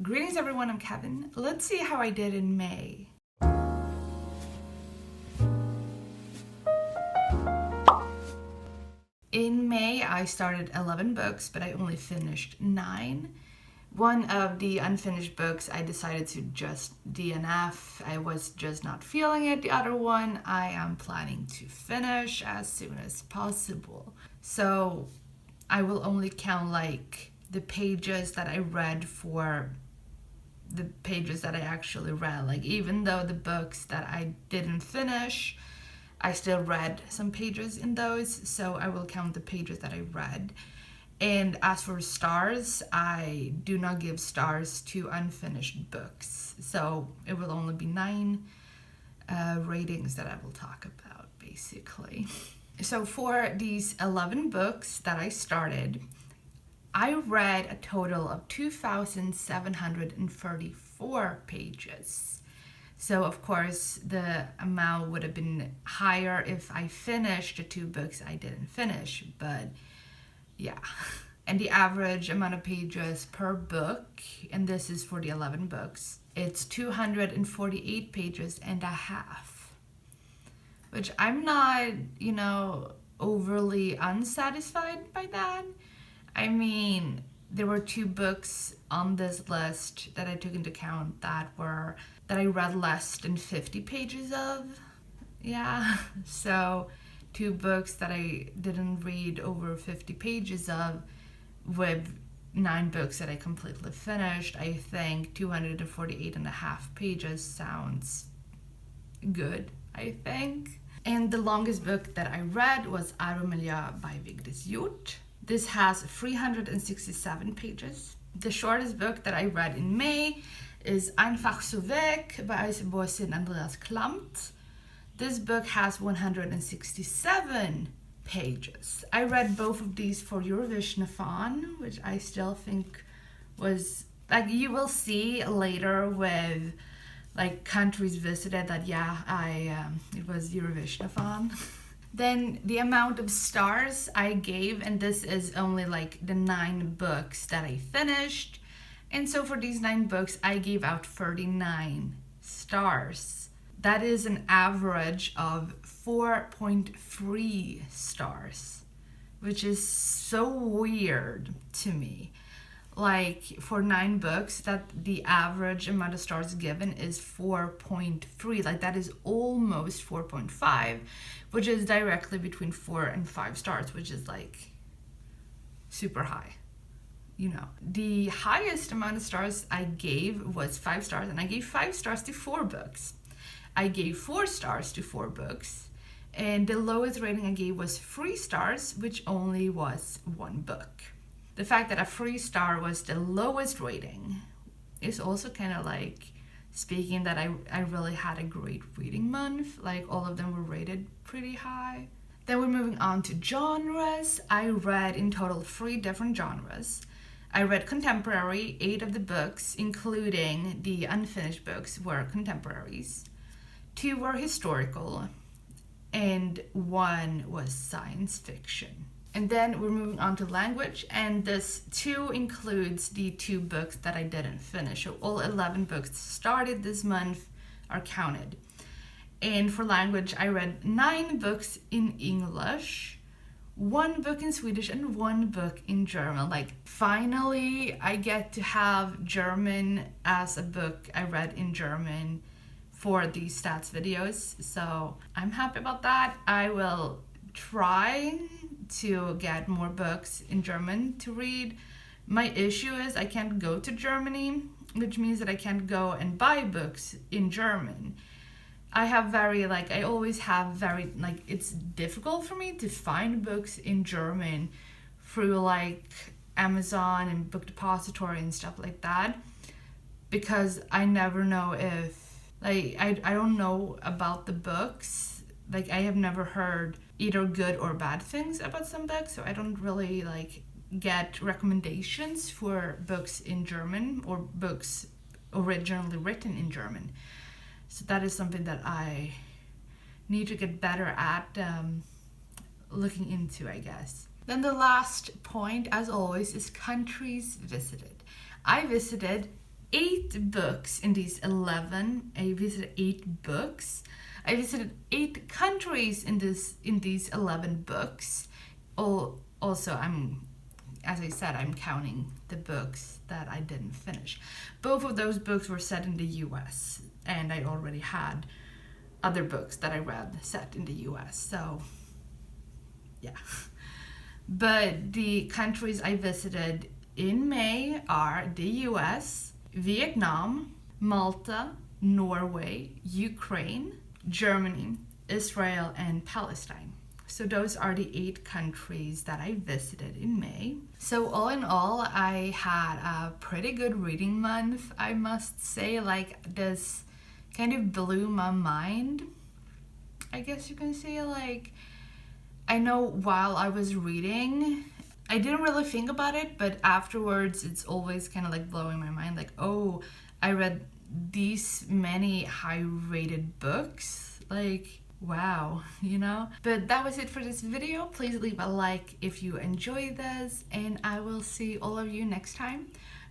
Greetings everyone, I'm Kevin. Let's see how I did in May. In May, I started 11 books, but I only finished 9. One of the unfinished books, I decided to just DNF. I was just not feeling it. The other one, I am planning to finish as soon as possible. So I will only count like the pages that I read for the pages that I actually read. Like, even though the books that I didn't finish, I still read some pages in those, so I will count the pages that I read. And as for stars, I do not give stars to unfinished books, so it will only be 9 ratings that I will talk about, basically. So for these 11 books that I started, I read a total of 2,734 pages. So of course the amount would have been higher if I finished the 2 books I didn't finish, but yeah. And the average amount of pages per book, and this is for the 11 books, it's 248 pages and a half, which I'm not, overly unsatisfied by that. I mean, there were 2 books on this list that I took into account that I read less than 50 pages of. Yeah, so 2 books that I didn't read over 50 pages of, with 9 books that I completely finished. I think 248 and a half pages sounds good, I think. And the longest book that I read was Aromelia by Vigdis Hjorth. This has 367 pages. The shortest book that I read in May is Einfach so weg by Boysen Andreas Klamt. This book has 167 pages. I read both of these for Eurovision-a-thon, which I still think was, like, you will see later with like countries visited that it was Eurovision-a-thon. Then the amount of stars I gave, and this is only like the 9 books that I finished. And so for these 9 books, I gave out 39 stars. That is an average of 4.3 stars, which is so weird to me. Like, for 9 books, that the average amount of stars given is 4.3. Like, that is almost 4.5, which is directly between 4 and 5 stars, which is like super high. The highest amount of stars I gave was 5 stars, and I gave 5 stars to 4 books. I gave 4 stars to 4 books, and the lowest rating I gave was 3 stars, which only was 1 book. The fact that a 3 star was the lowest rating is also kind of like speaking that I really had a great reading month. Like, all of them were rated pretty high. Then we're moving on to genres. I read in total 3 different genres. I read contemporary. 8 of the books, including the unfinished books, were contemporaries. 2 were historical, and 1 was science fiction. And then we're moving on to language, and this 2 includes the 2 books that I didn't finish. So all 11 books started this month are counted. And for language, I read 9 books in English, 1 book in Swedish, and 1 book in German. Like, finally, I get to have German as a book I read in German for these stats videos. So I'm happy about that. I will try to get more books in German to read. My issue is I can't go to Germany, which means that I can't go and buy books in German. I always have it's difficult for me to find books in German through like Amazon and Book Depository and stuff like that, because I never know if, I don't know about the books. Like, I have never heard either good or bad things about some books, so I don't really get recommendations for books in German or books originally written in German. So that is something that I need to get better at looking into, I guess. Then the last point, as always, is countries visited. I visited 8 books in these 11. I visited 8 books. I visited 8 countries in these 11 books. Also, as I said, I'm counting the books that I didn't finish. Both of those books were set in the US, and I already had other books that I read set in the US. So, yeah. But the countries I visited in May are the US, Vietnam, Malta, Norway, Ukraine, Germany, Israel, and Palestine. So those are the 8 countries that I visited in May. So all in all, I had a pretty good reading month, I must say. Like, this kind of blew my mind, I guess you can say. Like, I know while I was reading, I didn't really think about it, but afterwards it's always kind of like blowing my mind. Like, oh, I read these many high-rated books. Like, wow, you know? But that was it for this video. Please leave a like if you enjoyed this, and I will see all of you next time.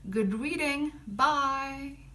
Good reading. Bye!